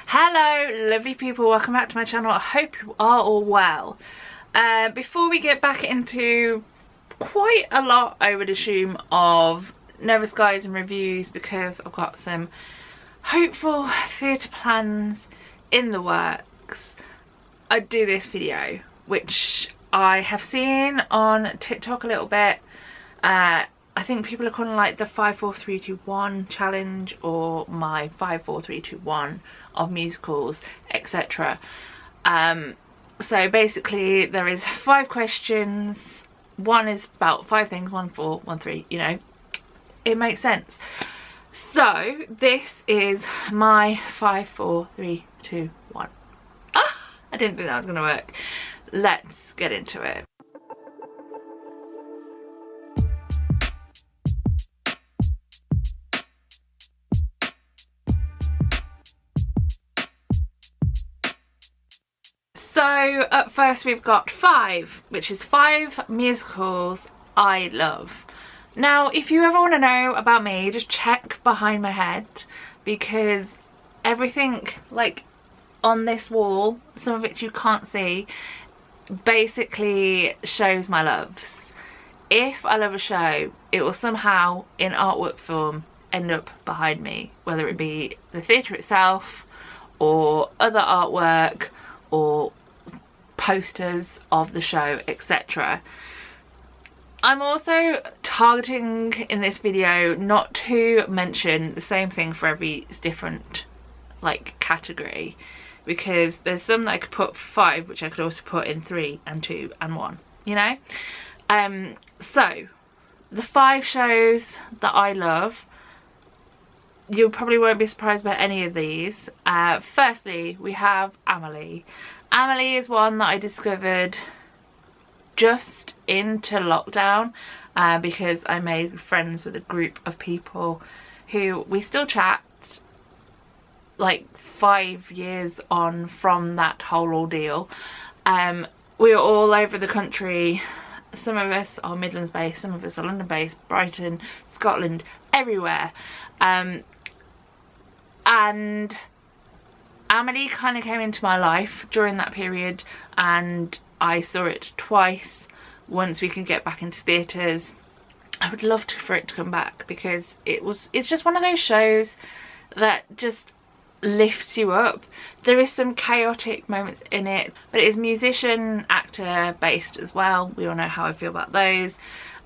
Hello lovely people, welcome back to my channel. I hope you are all well. Before we get back into quite a lot, I would assume, of Never Skies and reviews, because I've got some hopeful theatre plans in the works, I'd do this video, which I have seen on TikTok a little bit. I think people are calling it like the 5 4 3 2 1 challenge, or my 5 4 3 2 1 of musicals, etc. So basically there is 5 questions. One is about 5 things, 1 4 1 3, you know, it makes sense. So this is my 5 4 3 2 1. I didn't think that was gonna work. Let's get into it. So up first we've got 5, which is 5 musicals I love. Now if you ever want to know about me, just check behind my head, because everything like on this wall, some of it you can't see, basically shows my loves. If I love a show, it will somehow in artwork form end up behind me, whether it be the theatre itself or other artwork or posters of the show, etc. I'm also targeting in this video not to mention the same thing for every different like category, because there's some that I could put 5 which I could also put in 3 and 2 and 1, you know. So the 5 shows that I love, you probably won't be surprised by any of these. Firstly, we have Amelie. Amelie is one that I discovered just into lockdown, because I made friends with a group of people who we still chat like 5 years on from that whole ordeal. We are all over the country. Some of us are Midlands based, some of us are London based, Brighton, Scotland, everywhere. And Amelie kind of came into my life during that period, and I saw it twice. Once we can get back into theatres, I would love for it to come back, because it's just one of those shows that just lifts you up. There is some chaotic moments in it, but it is musician actor based as well. We all know how I feel about those.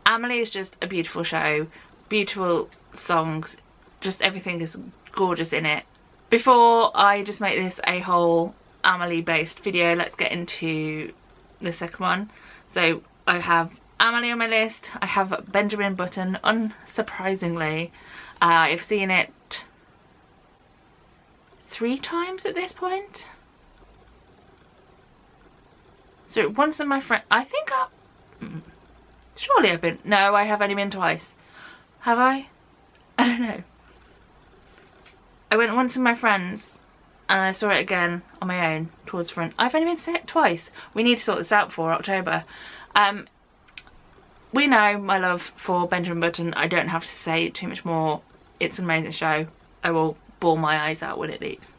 Amelie is just a beautiful show, beautiful songs, just everything is gorgeous in it. Before I just make this a whole Amelie based video, let's get into the second one. So I have Amelie on my list. I have Benjamin Button, unsurprisingly. I've seen it 3 times at this point. So once in my friend, I think surely I've been, no, I have only been twice. Have I? I don't know. I went once with my friends and I saw it again on my own towards the front. I've only been to it twice. We need to sort this out for October. We know my love for Benjamin Button. I don't have to say too much more. It's an amazing show. I will bawl my eyes out when it leaves.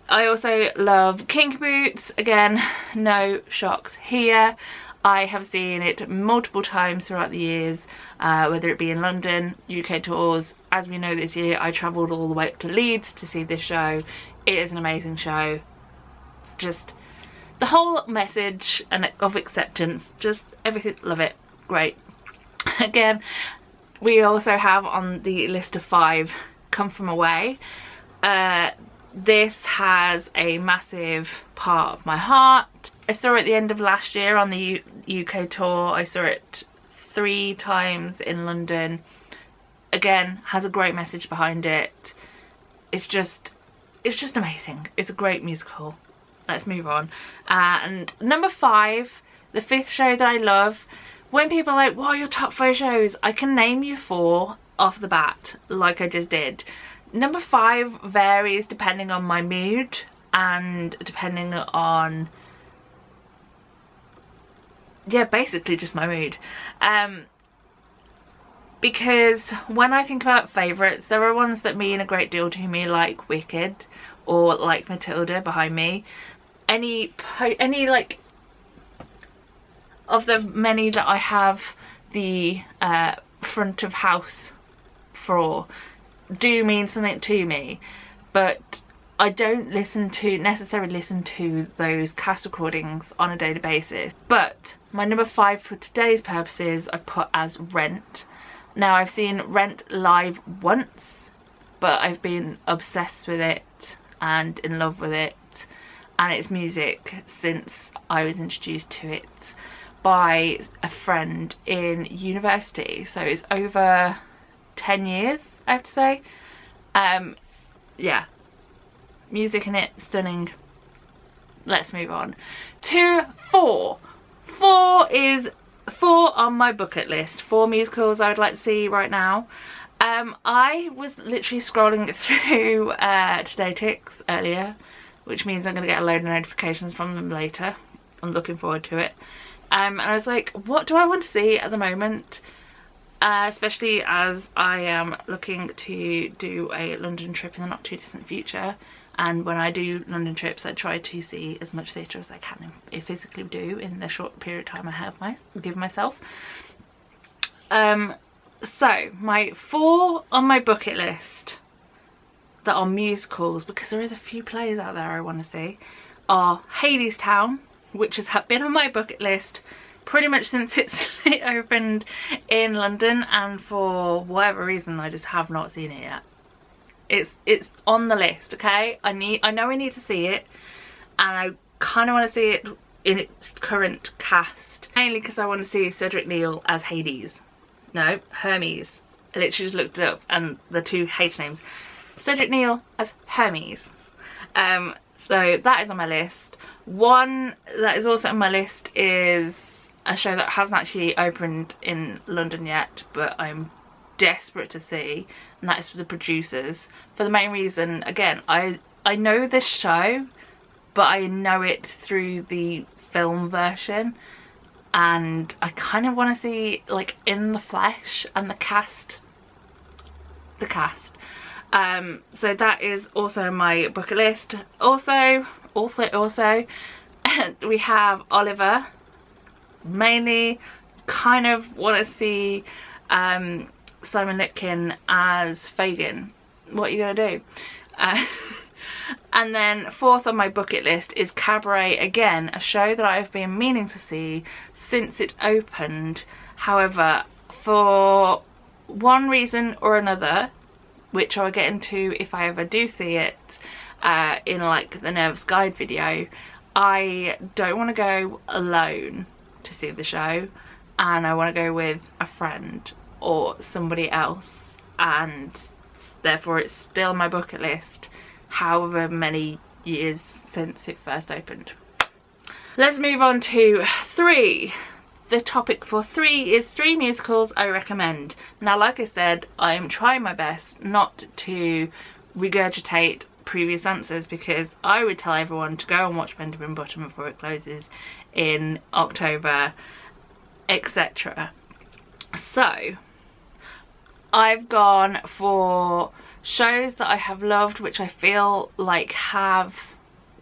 I also love Kinky Boots. Again, no shocks here. I have seen it multiple times throughout the years, whether it be in London, UK tours. As we know, this year I travelled all the way up to Leeds to see this show. It is an amazing show. Just the whole message and of acceptance, just everything, love it, great. Again, we also have on the list of 5 Come From Away. This has a massive part of my heart. I saw it at the end of last year on the UK tour. I saw it 3 times in London. Again, has a great message behind it. It's just amazing. It's a great musical. Let's move on. And number 5, the 5th show that I love. When people are like, what are your top 5 shows? I can name you 4 off the bat, like I just did. Number 5 varies depending on my mood and depending on, yeah, basically just my mood. because when I think about favourites, there are ones that mean a great deal to me, like Wicked or like Matilda behind me. Any like of the many that I have the front of house for do mean something to me, but I don't necessarily listen to those cast recordings on a daily basis. But my number 5 for today's purposes I've put as Rent. Now, I've seen Rent live once, but I've been obsessed with it and in love with it and its music since I was introduced to it by a friend in university. So it's over 10 years, I have to say. Yeah, music in it, stunning. Let's move on to 4. 4 on my bucket list. 4 musicals I would like to see right now. I was literally scrolling through Todaytix earlier, which means I'm going to get a load of notifications from them later. I'm looking forward to it. And I was like, what do I want to see at the moment? Especially as I am looking to do a London trip in the not too distant future. And when I do London trips, I try to see as much theatre as I can physically do in the short period of time I have give myself. So my 4 on my bucket list that are musicals, because there is a few plays out there I want to see, are Hadestown, which has been on my bucket list pretty much since it opened in London, and for whatever reason I just have not seen it yet. It's on the list, okay? I know I need to see it, and I kind of want to see it in its current cast, mainly because I want to see Cedric Neal as Hades. No, Hermes. I literally just looked it up and the 2 H names. Cedric Neal as Hermes. So that is on my list. One that is also on my list is a show that hasn't actually opened in London yet, but I'm desperate to see, and that is The Producers, for the main reason, again, I know this show, but I know it through the film version, and I kind of want to see like in the flesh and the cast. So that is also on my bucket list. Also we have Oliver. Mainly kind of want to see Simon Lipkin as Fagin. What are you gonna do? And then 4th on my bucket list is Cabaret, again a show that I've been meaning to see since it opened. However, for one reason or another, which I'll get into if I ever do see it in like the Nervous Guide video, I don't want to go alone to see the show, and I want to go with a friend or somebody else, and therefore it's still on my bucket list however many years since it first opened. Let's move on to 3. The topic for 3 is 3 musicals I recommend. Now, like I said, I am trying my best not to regurgitate previous answers, because I would tell everyone to go and watch Benjamin Button before it closes in October, etc. So I've gone for shows that I have loved, which I feel like have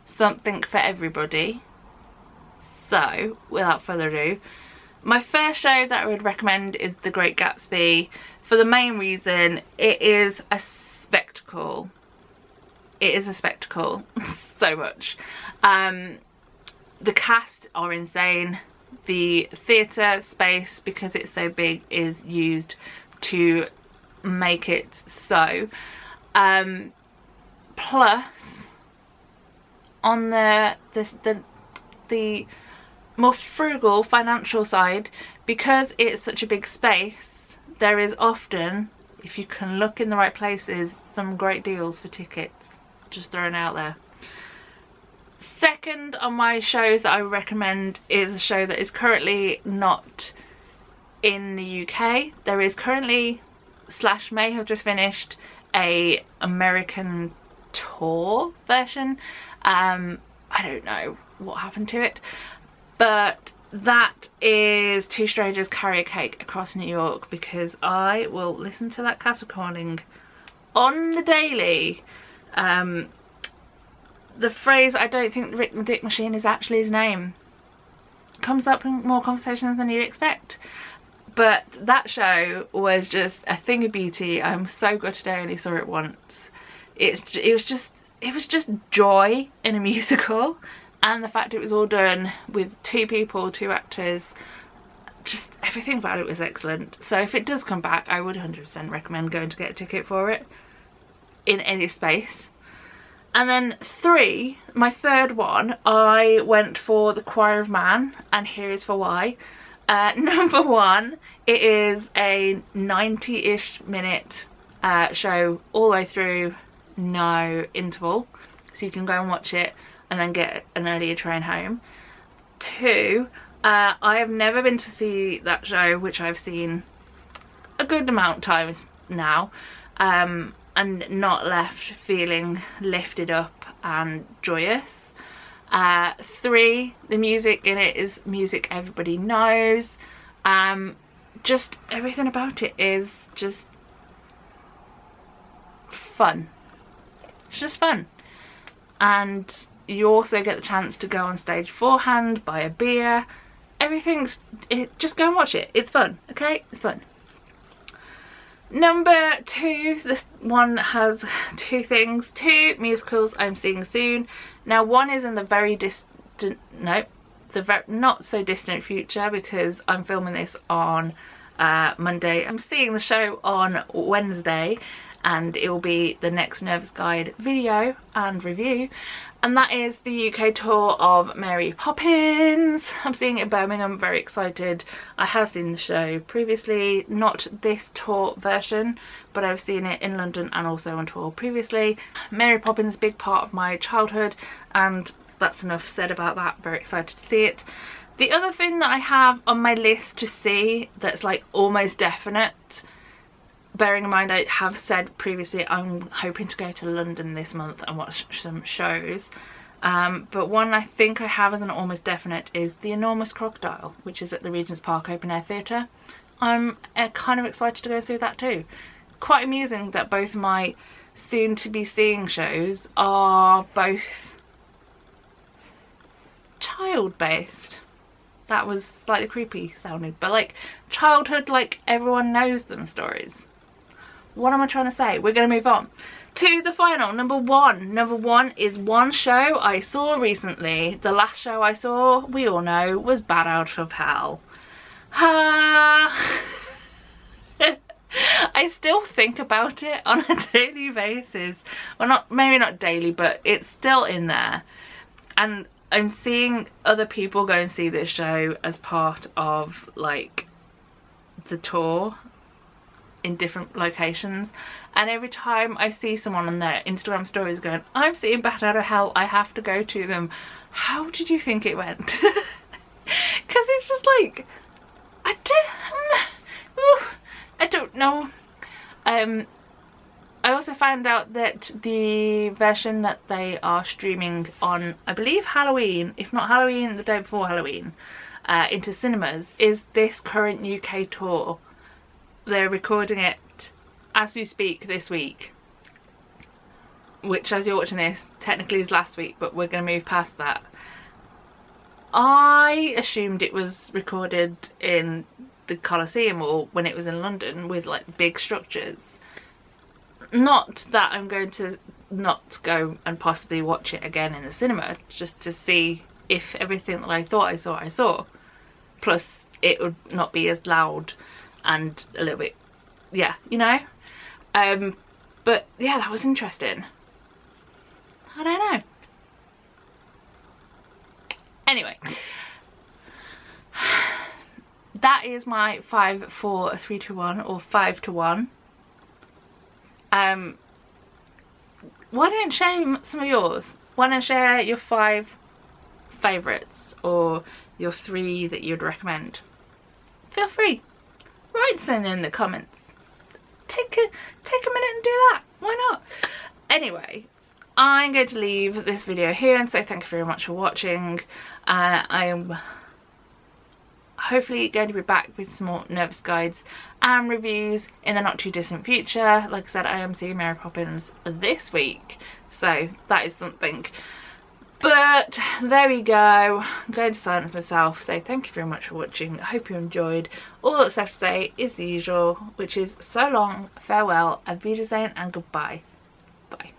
something for everybody. So without further ado, my first show that I would recommend is The Great Gatsby, for the main reason it is a spectacle. It is a spectacle so much. The cast are insane. The theatre space, because it's so big, is used to make it so. Plus, on the more frugal financial side, because it's such a big space, there is often, if you can look in the right places, some great deals for tickets. Just throwing out there. Second on my shows that I recommend is a show that is currently not in the UK. There is currently / may have just finished a American tour version. I don't know what happened to it, but that is Two Strangers Carry a Cake Across New York, because I will listen to that cast recording on the daily. The phrase "I don't think Rick the Dick Machine" is actually his name comes up in more conversations than you'd expect. But that show was just a thing of beauty. I'm so gutted I only saw it once. It was just joy in a musical, and the fact it was all done with 2 people, 2 actors, just everything about it was excellent. So if it does come back, I would 100% recommend going to get a ticket for it in any space. And then 3, my third one, I went for The Choir of Man, and here is for why. Number 1, it is a 90-ish minute show all the way through, no interval, so you can go and watch it and then get an earlier train home. 2, I have never been to see that show, which I've seen a good amount of times now, and not left feeling lifted up and joyous. 3, the music in it is music everybody knows. Just everything about it is just fun. It's just fun. And you also get the chance to go on stage beforehand, buy a beer. Just go and watch it. It's fun, okay? It's fun. Number 2, this one has 2 things. 2 musicals I'm seeing soon. Now, one is in the very not so distant future, because I'm filming this on Monday. I'm seeing the show on Wednesday, and it will be the next Nervous Guide video and review, and that is the UK tour of Mary Poppins. I'm seeing it in Birmingham, very excited. I have seen the show previously, not this tour version, but I've seen it in London and also on tour previously. Mary Poppins is a big part of my childhood, and that's enough said about that. Very excited to see it. The other thing that I have on my list to see that's like almost definite, bearing in mind I have said previously I'm hoping to go to London this month and watch some shows, but one I think I have as an almost definite is The Enormous Crocodile, which is at the Regent's Park Open Air Theatre. I'm kind of excited to go see that too. Quite amusing that both my soon to be seeing shows are both child based. That was slightly creepy sounding, but like childhood, like everyone knows them stories. What am I trying to say? We're going to move on to the final, number 1. Number 1 is one show I saw recently. The last show I saw, we all know, was Bat Out of Hell. I still think about it on a daily basis. Well, maybe not daily, but it's still in there. And I'm seeing other people go and see this show as part of like the tour in different locations, and every time I see someone on their Instagram stories going, "I'm seeing Bat Out of Hell, I have to go to them." How did you think it went? Because it's just like I don't know. I also found out that the version that they are streaming on, I believe Halloween, if not Halloween, the day before Halloween, into cinemas, is this current UK tour. They're recording it as we speak this week, which as you're watching this technically is last week, but we're going to move past that. I assumed it was recorded in the Coliseum or when it was in London with like big structures. Not that I'm going to not go and possibly watch it again in the cinema, just to see if everything that I thought I saw. Plus it would not be as loud and a little bit, yeah, you know. But yeah, that was interesting. I don't know. Anyway, that is my 5, 4, 3, 2, 1 or 5 to 1. Why don't you share some of yours? Why don't you share your 5 favourites or your 3 that you'd recommend? Feel free. Write some in the comments. Take a minute and do that. Why not? Anyway, I'm going to leave this video here and say thank you very much for watching. I'm hopefully going to be back with some more Nervous guides and reviews in the not too distant future. Like I said, I am seeing Mary Poppins this week, so that is something. But there we go, I'm going to silence myself, so thank you very much for watching. I hope you enjoyed. All that's left to say is the usual, which is so long, farewell, auf Wiedersehen and goodbye. Bye.